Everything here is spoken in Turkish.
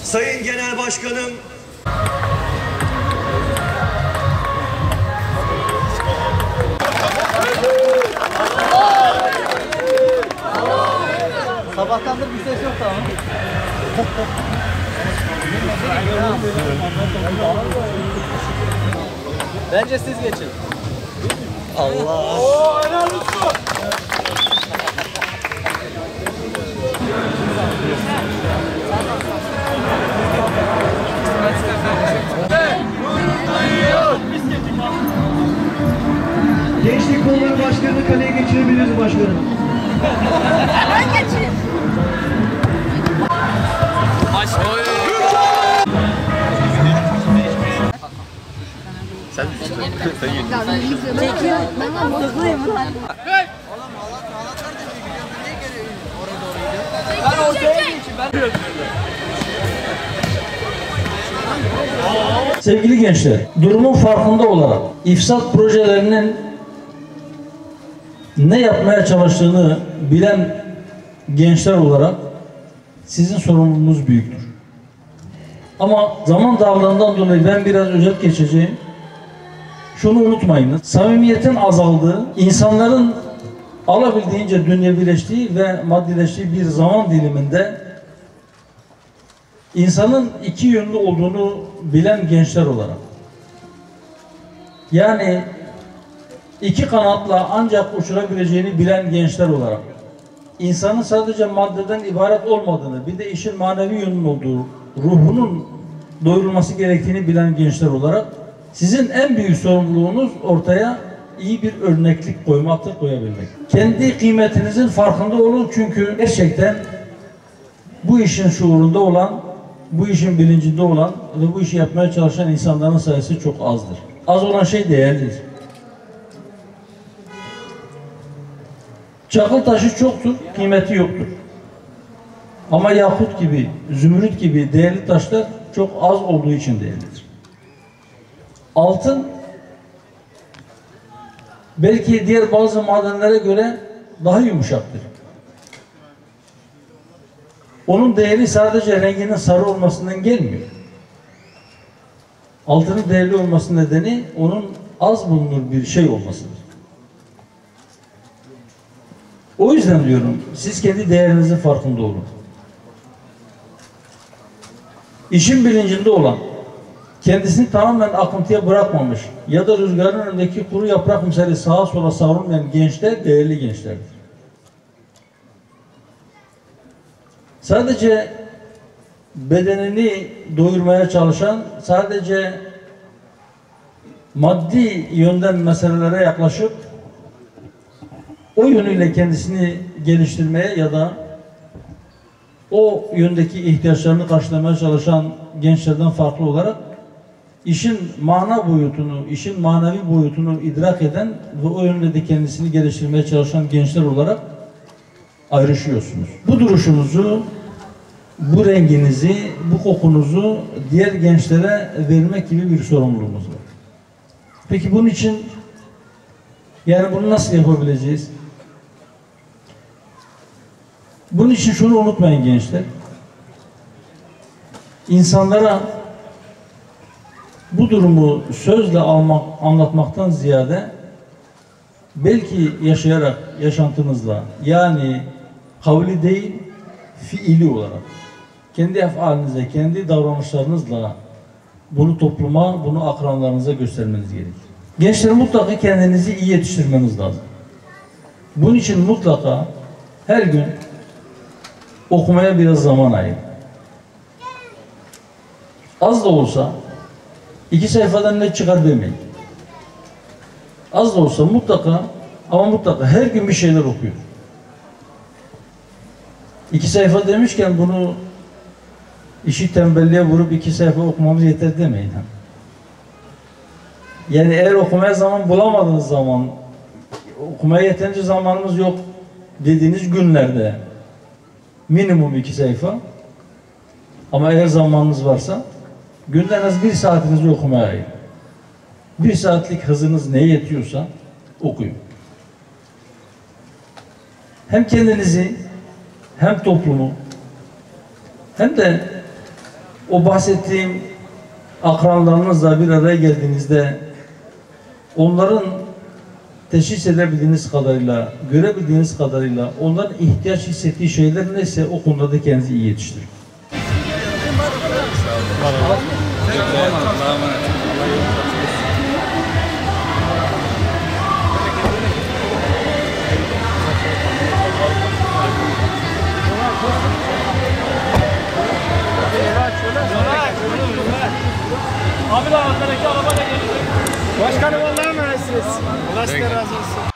Sayın Genel Başkanım, sabahtandır bir ses yok tamam. Bence siz geçin. Allah. Oo, helal olsun. Gençlik Kolları Başkanı'nı kaleye geçirebiliriz başkanım. Ben geçeyim. Sen Çekiyor. Ben mutluyum. Ben ortaya geçeyim. Sevgili gençler, durumun farkında olarak ifsat projelerinin ne yapmaya çalıştığını bilen gençler olarak sizin sorumluluğunuz büyüktür. Ama zaman darlığından dolayı ben biraz özet geçeceğim. Şunu unutmayınız, samimiyetin azaldığı, insanların alabildiğince dünyevileştiği ve maddileştiği bir zaman diliminde insanın iki yönlü olduğunu bilen gençler olarak, yani iki kanatla ancak uçurabileceğini bilen gençler olarak, insanın sadece maddeden ibaret olmadığını, bir de işin manevi yönünün olduğu, ruhunun doyurulması gerektiğini bilen gençler olarak, sizin en büyük sorumluluğunuz ortaya iyi bir örneklik koymaktır, koyabilmek. Kendi kıymetinizin farkında olun, çünkü gerçekten bu işin şuurunda olan, bu işin bilincinde olan ve bu işi yapmaya çalışan insanların sayısı çok azdır. Az olan şey değerlidir. Çakıl taşı çoktur, kıymeti yoktur. Ama yakut gibi, zümrüt gibi değerli taşlar çok az olduğu için değerlidir. Altın belki diğer bazı madenlere göre daha yumuşaktır. Onun değeri sadece renginin sarı olmasından gelmiyor. Altının değerli olmasının nedeni onun az bulunur bir şey olmasıdır. O yüzden diyorum, siz kendi değerinizin farkında olun. İşin bilincinde olan, kendisini tamamen akıntıya bırakmamış ya da rüzgarın önündeki kuru yaprak misali sağa sola savrulmayan gençler değerli gençlerdir. Sadece bedenini doyurmaya çalışan, sadece maddi yönden meselelere yaklaşıp o yönüyle kendisini geliştirmeye ya da o yöndeki ihtiyaçlarını karşılamaya çalışan gençlerden farklı olarak işin mana boyutunu, işin manevi boyutunu idrak eden ve o yönde de kendisini geliştirmeye çalışan gençler olarak ayrışıyorsunuz. Bu duruşunuzu, bu renginizi, bu kokunuzu diğer gençlere vermek gibi bir sorumluluğumuz var. Peki bunun için, yani bunu nasıl yapabileceğiz? Bunun için şunu unutmayın gençler. İnsanlara bu durumu sözle anlatmaktan ziyade belki yaşayarak, yaşantınızla, yani kavli değil, fiili olarak, kendi efalinize, kendi davranışlarınızla bunu topluma, bunu akranlarınıza göstermeniz gerekir. Gençler, mutlaka kendinizi iyi yetiştirmeniz lazım. Bunun için mutlaka her gün okumaya biraz zaman ayırın. Az da olsa 2 sayfadan ne çıkar demeyin. Az da olsa mutlaka, ama mutlaka her gün bir şeyler okuyor. 2 sayfa demişken bunu işi tembelliğe vurup 2 sayfa okumamız yeter demeyin. Yani eğer okumaya zaman bulamadığınız zaman, okumaya yeterince zamanımız yok dediğiniz günlerde minimum 2 sayfa, ama eğer zamanınız varsa günde en az 1 saatinizi okumaya ayırın. 1 saatlik hızınız neye yetiyorsa okuyun. Hem kendinizi, hem toplumu, hem de o bahsettiğim akranlarınızla bir araya geldiğinizde onların teşhis edebildiğiniz kadarıyla, görebildiğiniz kadarıyla onların ihtiyaç hissettiği şeyler neyse o konuda da kendinizi iyi yetiştirin. Abi de arkadaki arabayla gelecek. Başkanım Allah'a emanetsiniz. Allah size razı olsun.